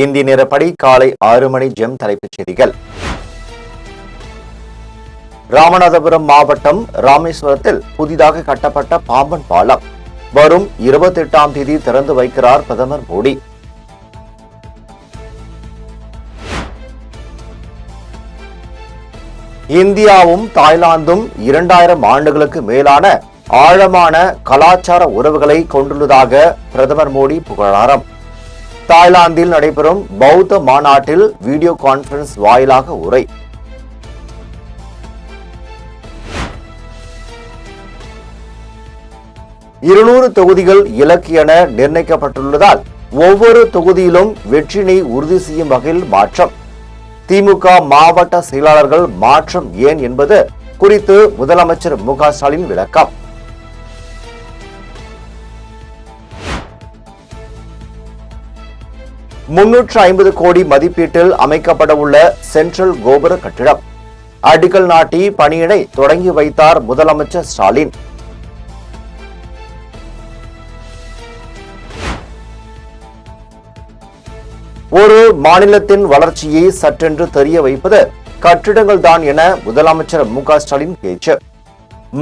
இந்திய நேரப்படி காலை 6 மணி ஜெம் தலைப்புச் செய்திகள். ராமநாதபுரம் மாவட்டம் ராமேஸ்வரத்தில் புதிதாக கட்டப்பட்ட பாம்பன் பாலம் வரும் 28ஆம் தேதி திறந்து வைக்கிறார் பிரதமர் மோடி. இந்தியாவும் தாய்லாந்தும் 2000 ஆண்டுகளுக்கு மேலான ஆழமான கலாச்சார உறவுகளை கொண்டுள்ளதாக பிரதமர் மோடி புகழாரம். தாய்லாந்தில் நடைபெறும் பௌத்த மாநாட்டில் வீடியோ கான்பரன்ஸ் வாயிலாக உரை. இருநூறு தொகுதிகள் இலக்கு என நிர்ணயிக்கப்பட்டுள்ளதால் ஒவ்வொரு தொகுதியிலும் வெற்றினை உறுதி செய்யும் வகையில் மாற்றம். திமுக மாவட்ட செயலாளர்கள் மாற்றம் ஏன் என்பது குறித்து முதலமைச்சர் மு.க. ஸ்டாலின் விளக்கம். $350 கோடி மதிப்பீட்டில் அமைக்கப்பட உள்ள சென்ட்ரல் கோபுர கட்டிடம் அடிக்கல் நாட்டி பணியினை தொடங்கி வைத்தார் முதலமைச்சர் ஸ்டாலின். ஒரு மாநிலத்தின் வளர்ச்சியை சற்றென்று தெரிய வைப்பது கட்டிடங்கள் தான் என முதலமைச்சர் மு.க. ஸ்டாலின் பேச்சு.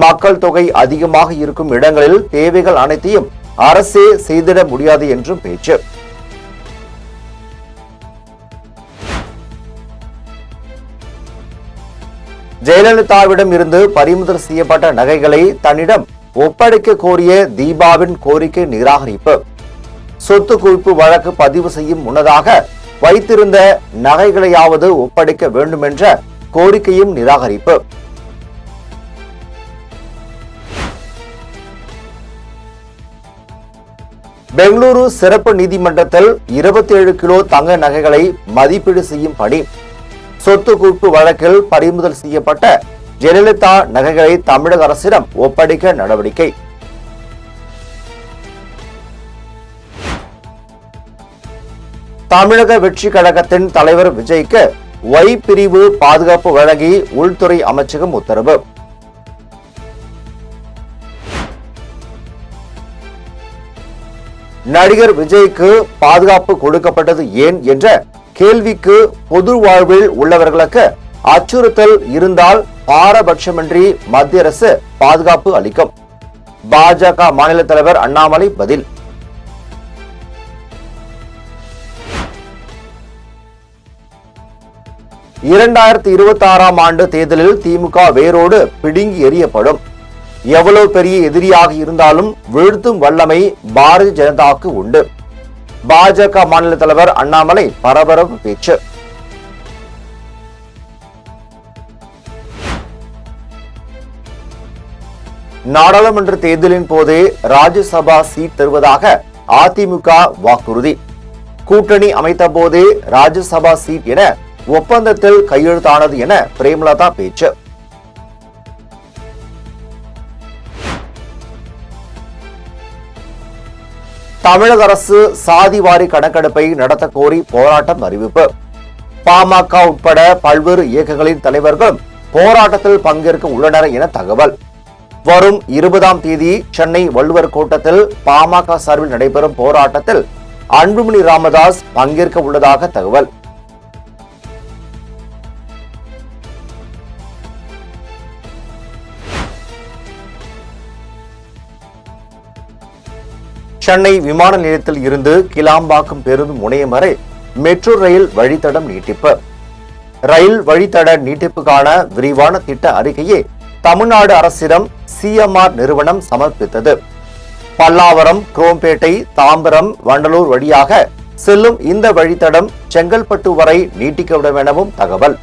மக்கள் தொகை அதிகமாக இருக்கும் இடங்களில் தேவைகள் அனைத்தையும் அரசே செய்திட முடியாது என்றும் பேச்சு. ஜெயலலிதாவிடம் இருந்து பறிமுதல் செய்யப்பட்ட நகைகளை தன்னிடம் ஒப்படைக்க கோரிய தீபாவின் கோரிக்கை நிராகரிப்பு. சொத்து குவிப்பு வழக்கு பதிவு செய்யும் முன்னதாக வைத்திருந்த நகைகளையாவது ஒப்படைக்க வேண்டும் என்ற கோரிக்கையும் நிராகரிப்பு. பெங்களூரு சிறப்பு நீதிமன்றத்தில் 27 கிலோ தங்க நகைகளை மதிப்பீடு செய்யும் பணி. சொத்து குவிப்பு வழக்கில் பறிமுதல் செய்யப்பட்ட ஜெயலலிதா நகைகளை தமிழக அரசிடம் ஒப்படைக்க நடவடிக்கை. தமிழக வெற்றி கழகத்தின் தலைவர் விஜய்க்கு ஒய் பிரிவு பாதுகாப்பு வழங்கி உள்துறை அமைச்சகம் உத்தரவு. நடிகர் விஜய்க்கு பாதுகாப்பு கொடுக்கப்பட்டது ஏன் என்ற கேள்விக்கு பொது வாழ்வில் உள்ளவர்களுக்கு அச்சுறுத்தல் இருந்தால் பாரபட்சமின்றி மத்திய அரசு பாதுகாப்பு அளிக்கும். பாஜக மாநில தலைவர் அண்ணாமலை பதில். ஆண்டு தேர்தலில் திமுக வேரோடு பிடுங்கி எறியப்படும். எவ்வளவு பெரிய எதிரியாக இருந்தாலும் வீழ்த்தும் வல்லமை பாரதிய ஜனதாவுக்கு உண்டு. பாஜக மாநில தலைவர் அண்ணாமலை பரபரப்பு பேச்சு. நாடாளுமன்ற தேர்தலின் போதே ராஜ்யசபா சீட் தருவதாக அதிமுக வாக்குறுதி. கூட்டணி அமைத்த போதே ராஜ்யசபா சீட் என ஒப்பந்தத்தில் கையெழுத்தானது என பிரேமலதா பேச்சு. தமிழக அரசு சாதிவாரி கணக்கெடுப்பை நடத்த கோரி போராட்டம் அறிவிப்பு. பாமக உட்பட பல்வேறு இயக்கங்களின் தலைவர்களும் போராட்டத்தில் பங்கேற்க உள்ளனர் என தகவல். வரும் 20ஆம் தேதி சென்னை வள்ளுவர் கோட்டத்தில் பாமக சார்பில் நடைபெறும் போராட்டத்தில் அன்புமணி ராமதாஸ் பங்கேற்க உள்ளதாக தகவல். சென்னை விமான நிலையத்தில் இருந்து கிளாம்பாக்கம் பேருந்து முனையம் வரை மெட்ரோ ரயில் வழித்தடம் நீட்டிப்பு. ரயில் வழித்தட நீட்டிப்புக்கான விரிவான திட்ட அறிக்கையை தமிழ்நாடு அரசிடம் சிஎம்ஆர் நிறுவனம் சமர்ப்பித்தது. பல்லாவரம், குரோம்பேட்டை, தாம்பரம், வண்டலூர் வழியாக செல்லும் இந்த வழித்தடம் செங்கல்பட்டு வரை நீட்டிக்கப்படும் எனவும் தகவல்.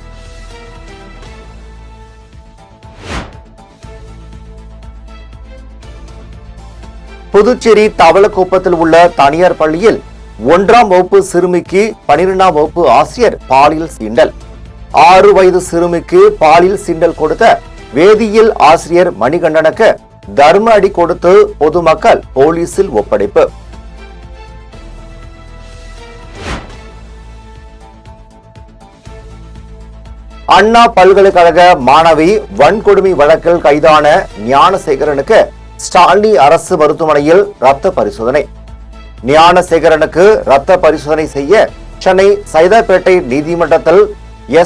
புதுச்சேரி தவளக்குப்பத்தில் உள்ள தனியார் பள்ளியில் 1ஆம் வகுப்பு சிறுமிக்கு 12ஆம் வகுப்பு ஆசிரியர் பாலியல் சீண்டல். 6 வயது சிறுமிக்கு பாலியல் சீண்டல் கொடுத்த வேதியியல் ஆசிரியர் மணிகண்டனுக்கு தர்ம அடி கொடுத்து பொதுமக்கள் போலீசில் ஒப்படைப்பு. அண்ணா பல்கலைக்கழக மாணவி வன்கொடுமை வழக்கில் கைதான ஞானசேகரனுக்கு ஸ்டாலினி அரசு மருத்துவமனையில் ரத்த பரிசோதனை. ஞானசேகரனுக்கு ரத்த பரிசோதனை செய்ய சென்னை சைதாப்பேட்டை நீதிமன்றத்தில்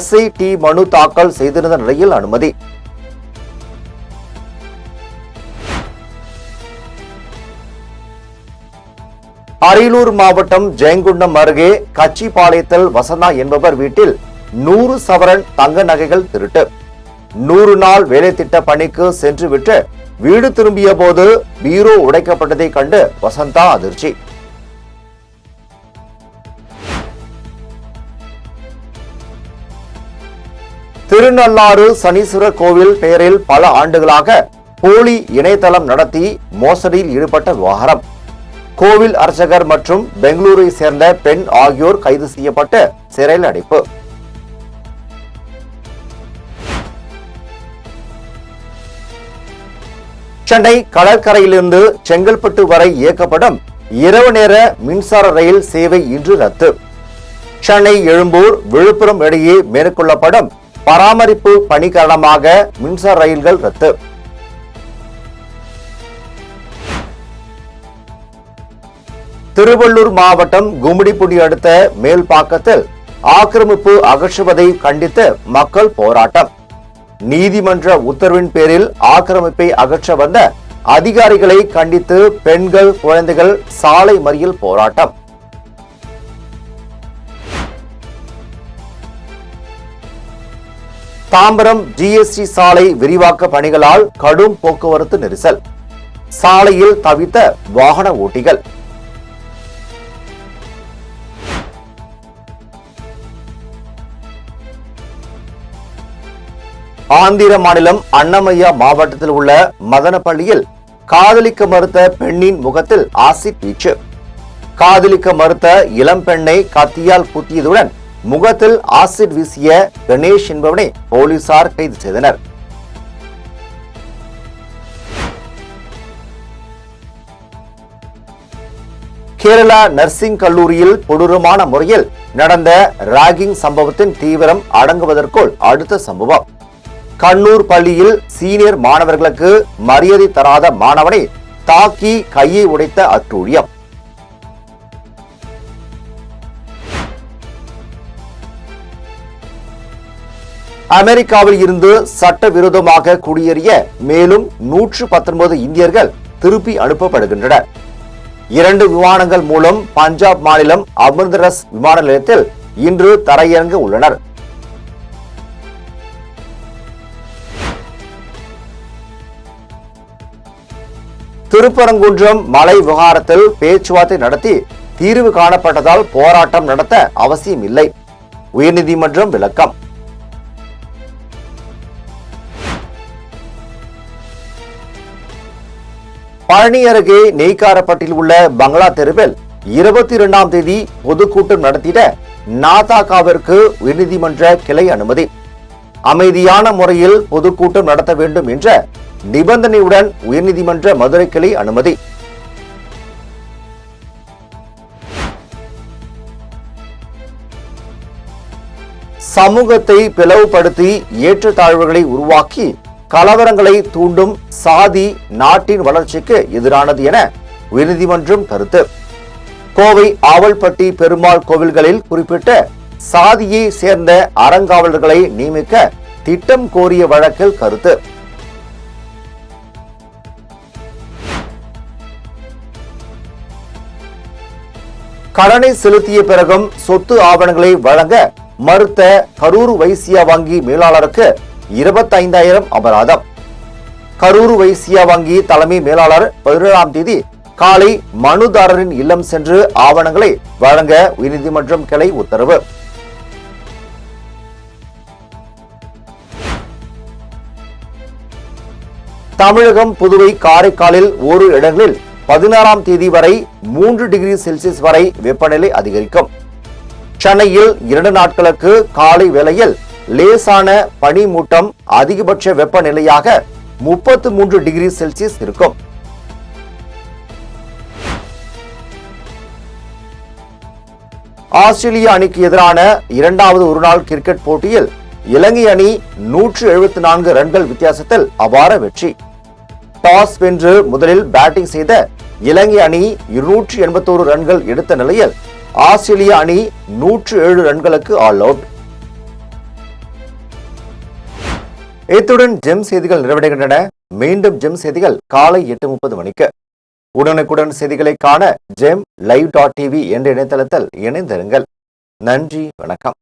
SIT மனு தாக்கல் செய்திருந்த நிலையில் அனுமதி. அரியலூர் மாவட்டம் ஜெயங்கொண்டம் அருகே கச்சிபாளையத்தில் வசந்தா என்பவர் வீட்டில் 100 சவரன் தங்க நகைகள் திருட்டு. 100 நாள் வேலை திட்ட பணிக்கு சென்றுவிட்டு வீடு திரும்பிய போது பீரோ உடைக்கப்பட்டதை கண்டு வசந்தா அதிர்ச்சி. திருநள்ளாறு சனீஸ்வரர் கோவில் பெயரில் பல ஆண்டுகளாக போலி இணையதளம் நடத்தி மோசடியில் ஈடுபட்ட விவகாரம். கோவில் அர்ச்சகர் மற்றும் பெங்களூரை சேர்ந்த பெண் ஆகியோர் கைது செய்யப்பட்டு சிறையில் அடைப்பு. சென்னை கடற்கரையிலிருந்து செங்கல்பட்டு வரை இயக்கப்படும் இரவு நேர மின்சார ரயில் சேவை இன்று ரத்து. சென்னை எழும்பூர் விழுப்புரம் இடையே மேற்கொள்ளப்படும் பராமரிப்பு பணி காரணமாக மின்சார ரயில்கள் ரத்து. திருவள்ளூர் மாவட்டம் கும்மிடிப்பூண்டி அடுத்த மேல்பாக்கத்தில் ஆக்கிரமிப்பு அகற்றுவதை கண்டித்து மக்கள் போராட்டம். நீதிமன்ற உத்தரவின் பேரில் ஆக்கிரமிப்பை அகற்ற வந்த அதிகாரிகளை கண்டித்து பெண்கள், குழந்தைகள் சாலை மறியல் போராட்டம். தாம்பரம் GST சாலை விரிவாக்க பணிகளால் கடும் போக்குவரத்து நெரிசல். சாலையில் தவித்த வாகன ஓட்டிகள். ஆந்திர மாநிலம் அன்னமய்யா மாவட்டத்தில் உள்ள மதனப்பள்ளியில் காதலிக்க மறுத்த பெண்ணின் முகத்தில் ஆசிட் வீச்சு. காதலிக்க மறுத்த இளம் பெண்ணை கத்தியால் குத்தியதுடன் முகத்தில் ஆசிட் வீசிய கணேஷ் என்பவனை போலீசார் கைது செய்தனர். கேரளா நர்சிங் கல்லூரியில் கொடூரமான முறையில் நடந்த ராகிங் சம்பவத்தின் தீவிரம் அடங்குவதற்குள் அடுத்த சம்பவம். கண்ணூர் பள்ளியில் சீனியர் மாணவர்களுக்கு மரியாதை தராத மாணவனை தாக்கி கையை உடைத்த அட்டூழியம். அமெரிக்காவில் இருந்து சட்டவிரோதமாக குடியேறிய மேலும் 119 இந்தியர்கள் திருப்பி அனுப்பப்படுகின்றனர். 2 விமானங்கள் மூலம் பஞ்சாப் மாநிலம் அமிர்தசரஸ் விமான நிலையத்தில் இன்று தரையிறங்க உள்ளனர். திருப்பரங்குன்றம் மலை விவகாரத்தில் பேச்சுவார்த்தை நடத்தி தீர்வு காணப்பட்டதால் போராட்டம் நடத்த அவசியம் இல்லை. உயர்நீதிமன்றம் விளக்கம். பழனி அருகே நெய்க்காரப்பட்டில் உள்ள பங்களா தெருவில் 22ஆம் தேதி பொதுக்கூட்டம் நடத்திட நாதாகாவிற்கு உயர்நீதிமன்ற கிளை அனுமதி. அமைதியான முறையில் பொதுக்கூட்டம் நடத்த வேண்டும் என்ற நிபந்தனையுடன் உயர்நீதிமன்ற மதுரை கிளை அனுமதி. சமூகத்தை பிளவுபடுத்தி ஏற்றத்தாழ்வுகளை உருவாக்கி கலவரங்களை தூண்டும் சாதி நாட்டின் வளர்ச்சிக்கு எதிரானது என உயர்நீதிமன்றம் கருத்து. கோவை ஆவல்பட்டி பெருமாள் கோவில்களில் குறிப்பிட்ட சாதியை சேர்ந்த அறங்காவலர்களை நியமிக்க திட்டம் கோரிய வழக்கில் கருத்து. கடனை செலுத்திய பிறகும் சொத்து ஆவணங்களை வழங்க மறுத்த கரூர் வைசியா வங்கி மேலாளருக்கு 25,000 அபராதம். கரூர் வைசியா வங்கி தலைமை மேலாளர் 17ஆம் தேதி காலை மனுதாரரின் இல்லம் சென்று ஆவணங்களை வழங்க உயர்நீதிமன்றம் கிளை உத்தரவு. தமிழகம், புதுவை, காரைக்காலில் ஓரிரு இடங்களில் 16ஆம் தேதி வரை 3 டிகிரி செல்சியஸ் வரை வெப்பநிலை அதிகரிக்கும். சென்னையில் 2 நாட்களுக்கு காலை வேளையில் லேசான பனிமூட்டம் அதிகபட்ச வெப்பநிலையாக 33 டிகிரி செல்சியஸ் இருக்கும். ஆஸ்திரேலிய அணிக்கு எதிரான 2வது ஒருநாள் கிரிக்கெட் போட்டியில் இலங்கை அணி 174 ரன்கள் வித்தியாசத்தில் அபார வெற்றி. டாஸ் வென்று முதலில் பேட்டிங் செய்த இலங்கை அணி 281 ரன்கள் எடுத்த நிலையில் ஆஸ்திரேலிய அணி 107 ரன்களுக்கு ஆல் அவுட். இத்துடன் ஜெம் செய்திகள் நிறைவடைகின்றன. மீண்டும் ஜெம் செய்திகள் காலை 8:30 மணிக்கு. உடனுக்குடன் செய்திகளை காண gem live.tv என்ற இணையதளத்தில் இணைந்திருங்கள். நன்றி, வணக்கம்.